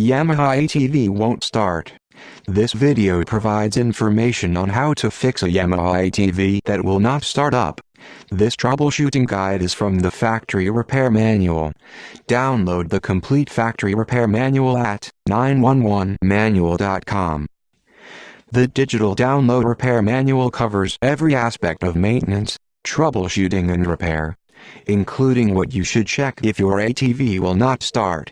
Yamaha ATV won't start. This video provides information on how to fix a Yamaha ATV that will not start up. This troubleshooting guide is from the factory repair manual. Download the complete factory repair manual at 911manual.com. The digital download repair manual covers every aspect of maintenance, troubleshooting and repair, including what you should check if your ATV will not start.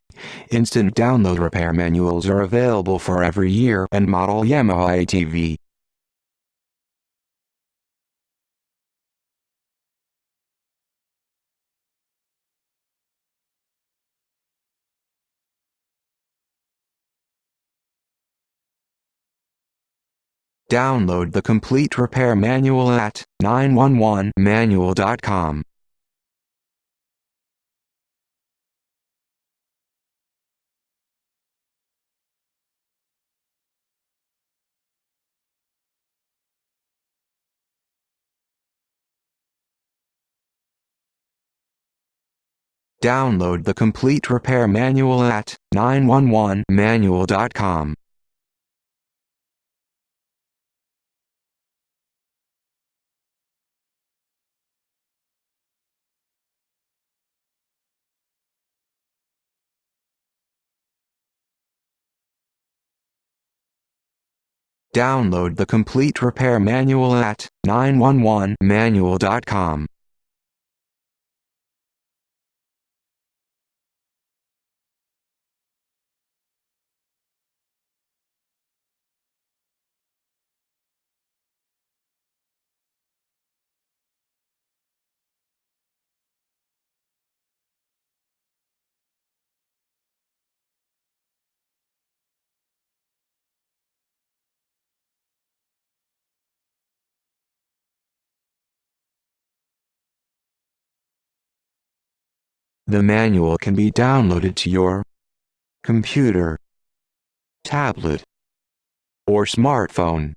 Instant download repair manuals are available for every year and model Yamaha ATV. Download the complete repair manual at 911manual.com. Download the complete repair manual at 911manual.com. Download the complete repair manual at 911manual.com. The manual can be downloaded to your computer, tablet, or smartphone.